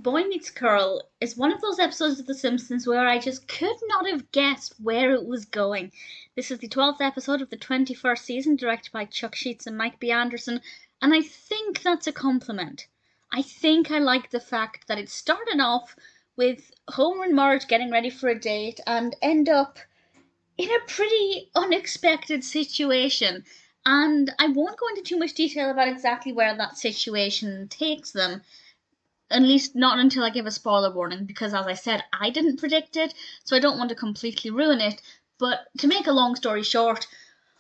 Boy Meets Carl is one of those episodes of The Simpsons where I just could not have guessed where it was going. This is the 12th episode of the 21st season, directed by Chuck Sheetz and Mike B. Anderson, and I think that's a compliment. I think I like the fact that it started off with Homer and Marge getting ready for a date and end up in a pretty unexpected situation. And I won't go into too much detail about exactly where that situation takes them, at least not until I give a spoiler warning, because as I said, I didn't predict it, so I don't want to completely ruin it. But to make a long story short,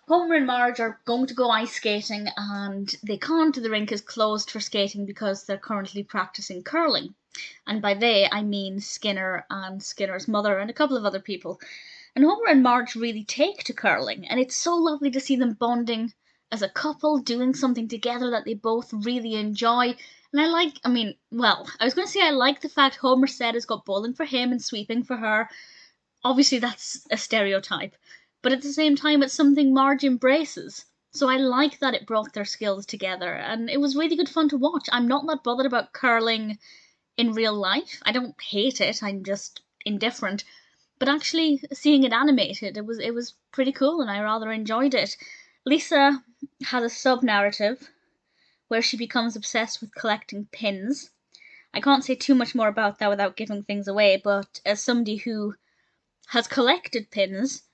Homer and Marge are going to go ice skating and they can't. The rink is closed for skating because they're currently practicing curling. And by they, I mean Skinner and Skinner's mother and a couple of other people. And Homer and Marge really take to curling, and it's so lovely to see them bonding as a couple, doing something together that they both really enjoy. And I was going to say I like the fact Homer said has got bowling for him and sweeping for her. Obviously, that's a stereotype. But at the same time, it's something Marge embraces. So I like that it brought their skills together. And it was really good fun to watch. I'm not that bothered about curling in real life. I don't hate it. I'm just indifferent. But actually, seeing it animated, it was pretty cool and I rather enjoyed it. Lisa has a sub-narrative where she becomes obsessed with collecting pins. I can't say too much more about that without giving things away, but as somebody who has collected pins,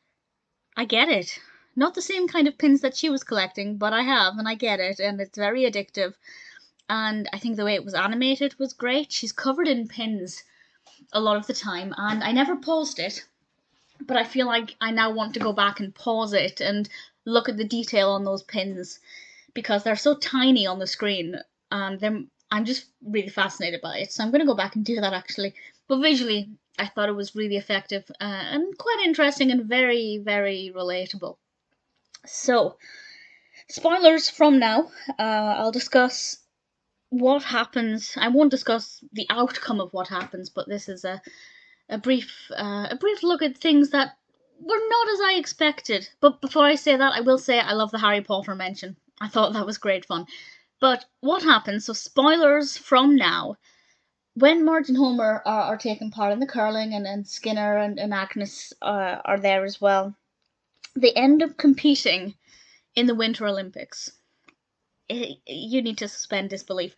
I get it. Not the same kind of pins that she was collecting, but I have, and I get it, and it's very addictive. And I think the way it was animated was great. She's covered in pins a lot of the time, and I never paused it, but I feel like I now want to go back and pause it and look at the detail on those pins, because they're so tiny on the screen, and I'm just really fascinated by it. So I'm going to go back and do that actually. But visually, I thought it was really effective and quite interesting and very, very relatable. So, spoilers from now. I'll discuss what happens. I won't discuss the outcome of what happens, but this is a brief look at things that were not as I expected. But before I say that, I will say I love the Harry Potter mention. I thought that was great fun. But what happens, so spoilers from now, when Marge and Homer are taking part in the curling and Skinner and Agnes are there as well, they end up competing in the Winter Olympics. You need to suspend disbelief.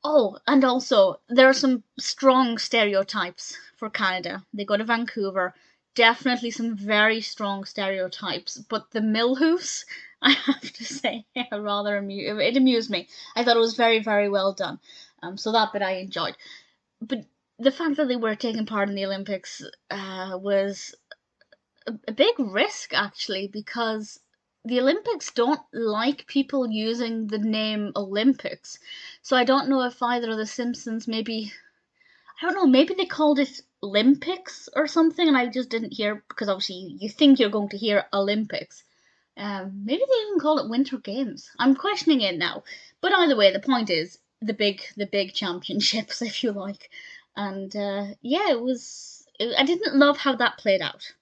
Oh, and also, there are some strong stereotypes for Canada. They go to Vancouver. Definitely some very strong stereotypes. But the Millhoofs, I have to say, it amused me. I thought it was very, very well done. So that bit I enjoyed. But the fact that they were taking part in the Olympics was a big risk, actually, because the Olympics don't like people using the name Olympics. So I don't know if either of the Simpsons maybe they called it Olympics or something, and I just didn't hear, because obviously you think you're going to hear Olympics. Maybe they even call it Winter Games. I'm questioning it now. But either way, the point is the big championships, if you like. And yeah, I didn't love how that played out.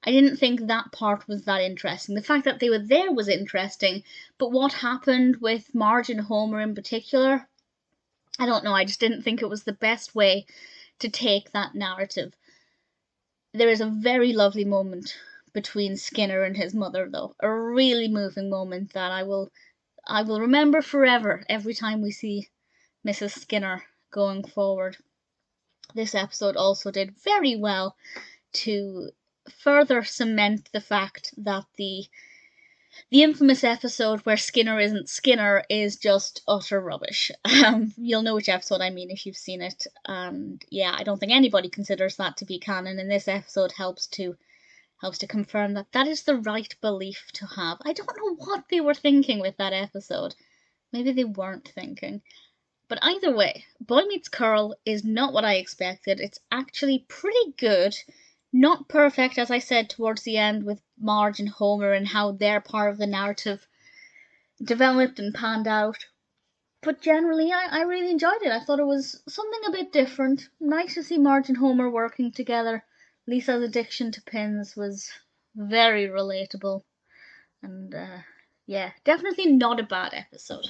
I didn't think that part was that interesting. The fact that they were there was interesting, but what happened with Marge and Homer in particular, I don't know, I just didn't think it was the best way to take that narrative. There is a very lovely moment between Skinner and his mother, though. A really moving moment that I will remember forever every time we see Mrs. Skinner going forward. This episode also did very well to further cement the fact that the infamous episode where Skinner isn't Skinner is just utter rubbish. You'll know which episode I mean if you've seen it. And yeah, I don't think anybody considers that to be canon, and this episode helps to confirm that that is the right belief to have. I don't know what they were thinking with that episode. Maybe they weren't thinking. But either way, Boy Meets Carl is not what I expected. It's actually pretty good. Not perfect, as I said, towards the end with Marge and Homer and how their part of the narrative developed and panned out. But generally, I really enjoyed it. I thought it was something a bit different. Nice to see Marge and Homer working together. Lisa's addiction to pins was very relatable. And yeah, definitely not a bad episode.